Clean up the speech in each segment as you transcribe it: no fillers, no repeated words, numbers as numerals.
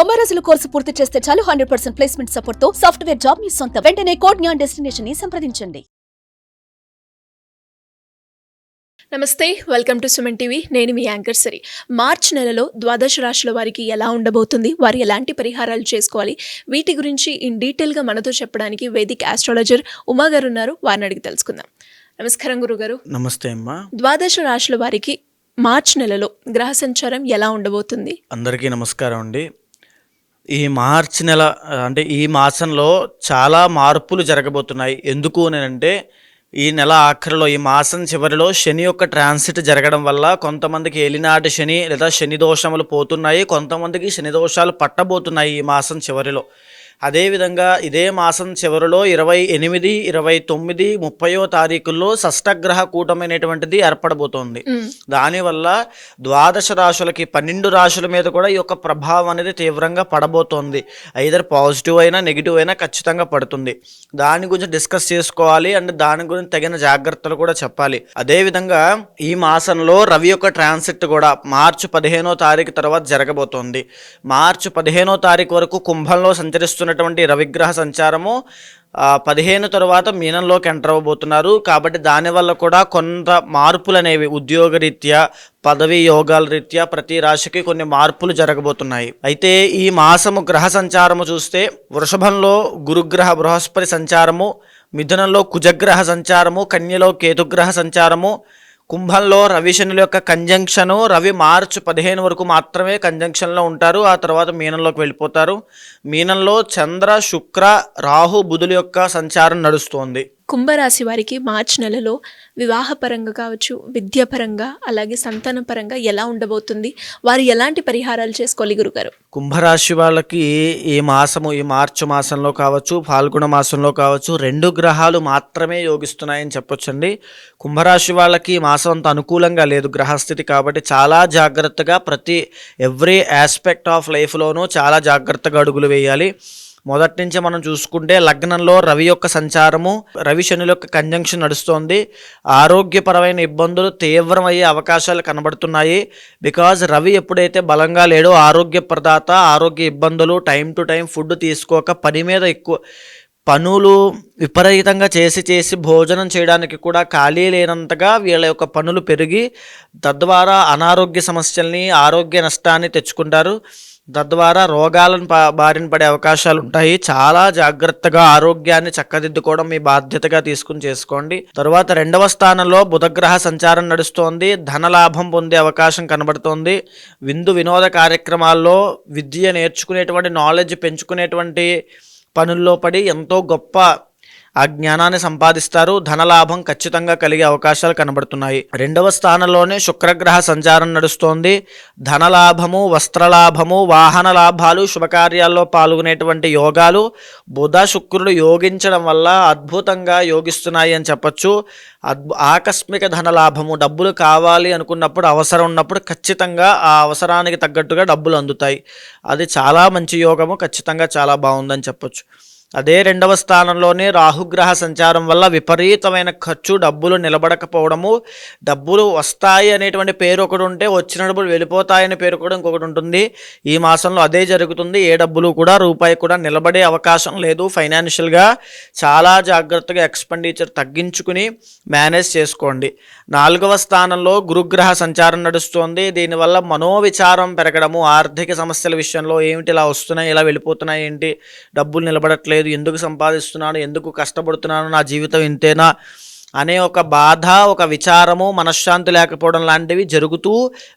కుంభరాశుల course పూర్తి చేస్తే చాలు 100% ప్లేస్మెంట్ సపోర్ట్ తో సాఫ్ట్వేర్ జాబ్ మీ సొంతం. వెంటనే కోడ్ జ్ఞాన్ డెస్టినేషన్ ని సంప్రదించండి. నమస్తే, వెల్కమ్ టు సుమన్ టీవీ. నేను మీ యాంకర్ సరి. మార్చ్ నెలలో ద్వాదశ రాశుల వారికి ఎలా ఉండబోతుంది, వారు ఎలాంటి పరిహారాలు చేసుకోవాలి, వీటి గురించి ఇన్ డీటెయిల్గా మనతో చెప్పడానికి వేదిక్ ఆస్ట్రాలజర్ ఉమా గారు ఉన్నారు. వారిని అడిగి తెలుసుకుందాం. నమస్కారం గురుగారు. నమస్తే అమ్మా. ద్వాదశ రాశుల వారికి మార్చ్ నెలలో గ్రహ సంచారం ఎలా ఉండబోతుంది? అందరికీ నమస్కారం అండి. ఈ మార్చి నెల అంటే ఈ మాసంలో చాలా మార్పులు జరగబోతున్నాయి. ఎందుకు అంటే ఈ నెల ఆఖరిలో, ఈ మాసం చివరిలో శని యొక్క ట్రాన్సిట్ జరగడం వల్ల కొంతమందికి ఏలినాటి శని లేదా శని దోషములు పోతున్నాయి, కొంతమందికి శని దోషాలు పట్టబోతున్నాయి ఈ మాసం చివరిలో. అదేవిధంగా ఇదే మాసం చివరిలో 28, 29, 30వ తారీఖుల్లో షష్టగ్రహ కూటమైనటువంటిది ఏర్పడబోతోంది. దానివల్ల ద్వాదశ రాశులకి 12 రాశుల మీద కూడా ఈ యొక్క ప్రభావం అనేది తీవ్రంగా పడబోతోంది. ఐదర్ పాజిటివ్ అయినా నెగిటివ్ అయినా ఖచ్చితంగా పడుతుంది. దాని గురించి డిస్కస్ చేసుకోవాలి అండ్ దాని గురించి తగిన జాగ్రత్తలు కూడా చెప్పాలి. అదేవిధంగా ఈ మాసంలో రవి యొక్క ట్రాన్సిట్ కూడా మార్చి 15వ తారీఖు తర్వాత జరగబోతోంది. మార్చి 15వ తారీఖు వరకు కుంభంలో సంచరిస్తున్నటువంటి రవిగ్రహ సంచారము 15 తర్వాత మీనంలోకి ఎంటర్ అవ్వబోతున్నారు. కాబట్టి దానివల్ల కూడా కొంత మార్పులు అనేవి ఉద్యోగరీత్యా, పదవి యోగాల రీత్యా ప్రతి రాశికి కొన్ని మార్పులు జరగబోతున్నాయి. అయితే ఈ మాసము గ్రహ సంచారము చూస్తే వృషభంలో గురుగ్రహ బృహస్పతి సంచారము, మిథునంలో కుజగ్రహ సంచారము, కన్యలో కేతుగ్రహ సంచారము, కుంభంలో రవి శనుల యొక్క కంజంక్షను. రవి మార్చి 15 వరకు మాత్రమే కంజంక్షన్లో ఉంటారు, ఆ తర్వాత మీనంలోకి వెళ్ళిపోతారు. మీనంలో చంద్ర, శుక్ర, రాహు, బుధుల యొక్క సంచారం నడుస్తోంది. కుంభరాశి వారికి మార్చ్ నెలలో వివాహపరంగా కావచ్చు, విద్యాపరంగా, అలాగే సంతానపరంగా ఎలా ఉండబోతుంది, వారు ఎలాంటి పరిహారాలు చేసుకోవాలి గురుగారు? కుంభరాశి వాళ్ళకి ఈ మాసము, ఈ మార్చి మాసంలో కావచ్చు, ఫాల్గుణ మాసంలో కావచ్చు, 2 గ్రహాలు మాత్రమే యోగిస్తున్నాయని చెప్పొచ్చండి. కుంభరాశి వాళ్ళకి ఈ మాసం అంత అనుకూలంగా లేదు గ్రహస్థితి. కాబట్టి చాలా జాగ్రత్తగా ఎవ్రీ ఆస్పెక్ట్ ఆఫ్ లైఫ్లోనూ చాలా జాగ్రత్తగా అడుగులు వేయాలి. మొదటి నుంచి మనం చూసుకుంటే లగ్నంలో రవి యొక్క సంచారము, రవి శనుల యొక్క కంజంక్షన్ నడుస్తోంది. ఆరోగ్యపరమైన ఇబ్బందులు తీవ్రమయ్యే అవకాశాలు కనబడుతున్నాయి. బికాజ్ రవి ఎప్పుడైతే బలంగా లేడో ఆరోగ్య ప్రదాత, ఆరోగ్య ఇబ్బందులు, టైం టు టైం ఫుడ్ తీసుకోక, పని మీద ఎక్కువ పనులు విపరీతంగా చేసి భోజనం చేయడానికి కూడా ఖాళీ లేనంతగా వీళ్ళ యొక్క పనులు పెరిగి తద్వారా అనారోగ్య సమస్యల్ని, ఆరోగ్య నష్టాన్ని తెచ్చుకుంటారు. తద్వారా రోగాలను బారిన పడే అవకాశాలు ఉంటాయి. చాలా జాగ్రత్తగా ఆరోగ్యాన్ని చక్కదిద్దుకోవడం మీ బాధ్యతగా తీసుకుని చేసుకోండి. తరువాత 2వ స్థానంలో బుధగ్రహ సంచారం నడుస్తోంది. ధనలాభం పొందే అవకాశం కనబడుతోంది. వినోద కార్యక్రమాల్లో, విద్య నేర్చుకునేటువంటి, నాలెడ్జ్ పెంచుకునేటువంటి పనుల్లో పడి ఎంతో గొప్ప ఆ జ్ఞానాన్ని సంపాదిస్తారు. ధనలాభం ఖచ్చితంగా కలిగే అవకాశాలు కనబడుతున్నాయి. 2వ స్థానంలోనే శుక్రగ్రహ సంచారం నడుస్తోంది. ధనలాభము, వస్త్రలాభము, వాహన లాభాలు, శుభకార్యాల్లో పాల్గొనేటువంటి యోగాలు బుధ శుక్రుడు యోగించడం వల్ల అద్భుతంగా యోగిస్తున్నాయి అని చెప్పచ్చు. ఆకస్మిక ధనలాభము, డబ్బులు కావాలి అనుకున్నప్పుడు, అవసరం ఉన్నప్పుడు ఖచ్చితంగా ఆ అవసరానికి తగ్గట్టుగా డబ్బులు అందుతాయి. అది చాలా మంచి యోగము, ఖచ్చితంగా చాలా బాగుందని చెప్పచ్చు. అదే 2వ స్థానంలోనే రాహుగ్రహ సంచారం వల్ల విపరీతమైన ఖర్చు, డబ్బులు నిలబడకపోవడము, డబ్బులు వస్తాయి అనేటువంటి పేరు ఒకటి ఉంటే వచ్చిన డబ్బులు వెళ్ళిపోతాయనే పేరు కూడా ఇంకొకటి ఉంటుంది. ఈ మాసంలో అదే జరుగుతుంది. ఏ డబ్బులు కూడా రూపాయి కూడా నిలబడే అవకాశం లేదు. ఫైనాన్షియల్గా చాలా జాగ్రత్తగా ఎక్స్పెండిచర్ తగ్గించుకుని మేనేజ్ చేసుకోండి. 4వ స్థానంలో గురుగ్రహ సంచారం నడుస్తోంది. దీనివల్ల మనోవిచారం పెరగడము, ఆర్థిక సమస్యల విషయంలో ఏమిటి ఇలా వస్తున్నాయి, ఇలా వెళ్ళిపోతున్నాయి, ఏంటి డబ్బులు నిలబడట్లేదు, ఎందుకు సంపాదిస్తున్నాను, ఎందుకు కష్టపడుతున్నాను, నా జీవితం ఇంతేనా అనే ఒక బాధ, ఒక విచారము, మనశ్శాంతి లేకపోవడం లాంటివి జరుగుతూ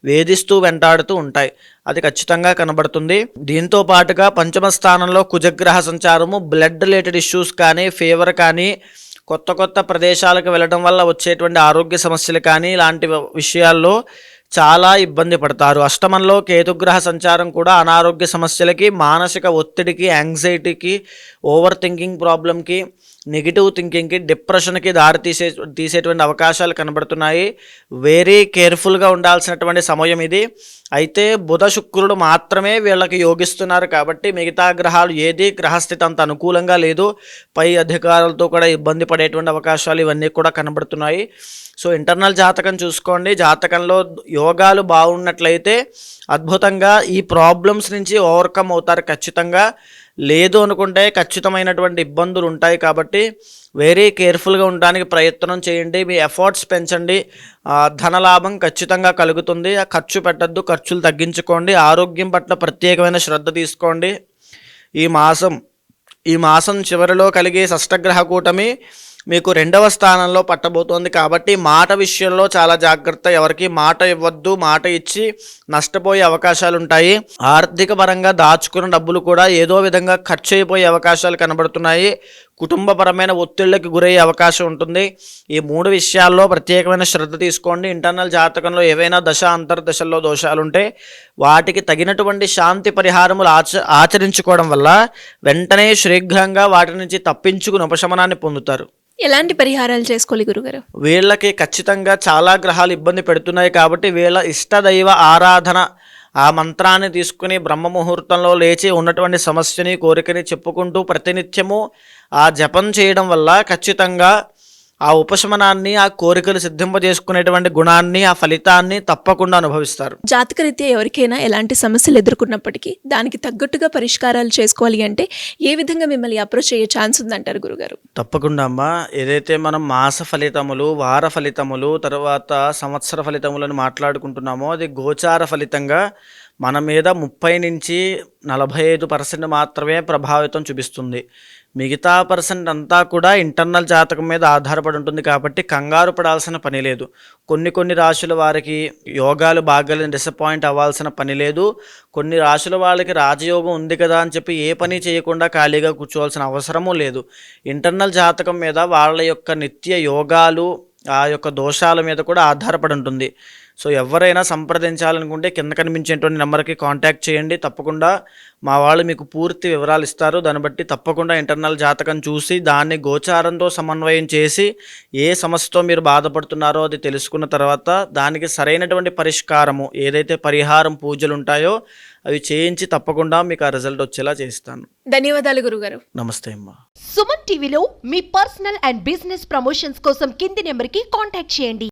వేధిస్తూ వెంటాడుతూ ఉంటాయి. అది ఖచ్చితంగా కనబడుతుంది. దీంతో పాటుగా 5వ స్థానంలో కుజగ్రహ సంచారము బ్లడ్ రిలేటెడ్ ఇష్యూస్ కానీ, ఫీవర్ కానీ, కొత్త ప్రదేశాలకు వెళ్ళడం వల్ల వచ్చేటువంటి ఆరోగ్య సమస్యలు కానీ, ఇలాంటి విషయాల్లో చాలా ఇబ్బంది పడతారు. అష్టమంలో కేతుగ్రహ సంచారం కూడా అనారోగ్య సమస్యలకి, మానసిక ఒత్తిడికి, యాంగ్జైటీకి, ఓవర్ థింకింగ్ ప్రాబ్లంకి, నెగిటివ్ థింకింగ్కి, డిప్రెషన్కి తీసేటువంటి అవకాశాలు కనబడుతున్నాయి. వెరీ కేర్ఫుల్గా ఉండాల్సినటువంటి సమయం ఇది. అయితే బుధ శుక్రుడు మాత్రమే వీళ్ళకి యోగిస్తున్నారు కాబట్టి మిగతా గ్రహాలు ఏది గ్రహస్థితి అంత అనుకూలంగా లేదు. పై అధికారులతో కూడా ఇబ్బంది పడేటువంటి అవకాశాలు ఇవన్నీ కూడా కనబడుతున్నాయి. సో ఇంటర్నల్ జాతకం చూసుకోండి. జాతకంలో యోగాలు బాగున్నట్లయితే అద్భుతంగా ఈ ప్రాబ్లమ్స్ నుంచి ఓవర్కమ్ అవుతారు ఖచ్చితంగా. లేదు అనుకుంటే ఖచ్చితమైనటువంటి ఇబ్బందులు ఉంటాయి. కాబట్టి వెరీ కేర్ఫుల్గా ఉండడానికి ప్రయత్నం చేయండి. మీ ఎఫర్ట్స్ పెంచండి. ధనలాభం ఖచ్చితంగా కలుగుతుంది. ఖర్చు పెట్టద్దు, ఖర్చులు తగ్గించుకోండి. ఆరోగ్యం పట్ల ప్రత్యేకమైన శ్రద్ధ తీసుకోండి. ఈ మాసం చివరిలో కలిగే షష్టగ్రహ కూటమి మీకు 2వ స్థానంలో పట్టబోతోంది. కాబట్టి మాట విషయంలో చాలా జాగ్రత్త. ఎవరికి మాట ఇవ్వద్దు. మాట ఇచ్చి నష్టపోయే అవకాశాలు ఉంటాయి. ఆర్థిక పరంగా దాచుకున్న డబ్బులు కూడా ఏదో విధంగా ఖర్చు అయిపోయే అవకాశాలు కనబడుతున్నాయి. కుటుంబపరమైన ఒత్తిళ్లకు గురయ్యే అవకాశం ఉంటుంది. ఈ 3 విషయాల్లో ప్రత్యేకమైన శ్రద్ధ తీసుకోండి. ఇంటర్నల్ జాతకంలో ఏవైనా దశ అంతర్దశల్లో దోషాలుంటే వాటికి తగినటువంటి శాంతి పరిహారములు ఆచరించుకోవడం వల్ల వెంటనే శీఘ్రంగా వాటి నుంచి తప్పించుకుని ఉపశమనాన్ని పొందుతారు. ఎలాంటి పరిహారాలు చేసుకోవాలి గురుగారు? వీళ్ళకి ఖచ్చితంగా చాలా గ్రహాలు ఇబ్బంది పెడుతున్నాయి కాబట్టి వీళ్ళ ఇష్టదైవ ఆరాధన, ఆ మంత్రాన్ని తీసుకుని బ్రహ్మ ముహూర్తంలో లేచి ఉన్నటువంటి సమస్యని, కోరికని చెప్పుకుంటూ ప్రతినిత్యము ఆ జపం చేయడం వల్ల ఖచ్చితంగా ఆ ఉపశమనాన్ని, ఆ కోరికలు సిద్ధింపజేసుకునేటువంటి గుణాన్ని, ఆ ఫలితాన్ని తప్పకుండా అనుభవిస్తారు. జాతకరీత్యా ఎవరికైనా ఎలాంటి సమస్యలు ఎదుర్కొన్నప్పటికీ దానికి తగ్గట్టుగా పరిష్కారాలు చేసుకోవాలి అంటే ఏ విధంగా మిమ్మల్ని అప్రోచ్ అయ్యే ఛాన్స్ ఉందంటారు గురుగారు? తప్పకుండా అమ్మా. ఏదైతే మనం మాస ఫలితములు, వార ఫలితములు, తర్వాత సంవత్సర ఫలితములను మాట్లాడుకుంటున్నామో అది గోచార ఫలితంగా మన మీద 30 నుంచి 45% మాత్రమే ప్రభావితం చూపిస్తుంది. మిగతా % అంతా కూడా ఇంటర్నల్ జాతకం మీద ఆధారపడి ఉంటుంది. కాబట్టి కంగారు పడాల్సిన పని లేదు. కొన్ని రాశుల వారికి యోగాలు బాగాలేని డిసప్పాయింట్ అవ్వాల్సిన పని లేదు. కొన్ని రాశుల వాళ్ళకి రాజయోగం ఉంది కదా అని చెప్పి ఏ పని చేయకుండా ఖాళీగా కూర్చోవాల్సిన అవసరమూ లేదు. ఇంటర్నల్ జాతకం మీద వాళ్ళ యొక్క నిత్య యోగాలు, ఆ యొక్క దోషాల మీద కూడా ఆధారపడి ఉంటుంది. సో ఎవరైనా సంప్రదించాలనుకుంటే కింద కనిపించేటువంటి నెంబర్కి కాంటాక్ట్ చేయండి. తప్పకుండా మా వాళ్ళు మీకు పూర్తి వివరాలు ఇస్తారు. దాన్ని బట్టి తప్పకుండా ఇంటర్నల్ జాతకం చూసి దాన్ని గోచారంతో సమన్వయం చేసి ఏ సమస్యతో మీరు బాధపడుతున్నారో అది తెలుసుకున్న తర్వాత దానికి సరైనటువంటి పరిష్కారము, ఏదైతే పరిహారం పూజలు ఉంటాయో అవి చేయించి తప్పకుండా మీకు ఆ రిజల్ట్ వచ్చేలా చేస్తాను. ధన్యవాదాలు గురుగారు. నమస్తే అమ్మా. సుమన్ టీవీలో మీ పర్సనల్ అండ్ బిజినెస్ ప్రమోషన్స్ కోసం కింది నెంబర్కి కాంటాక్ట్ చేయండి.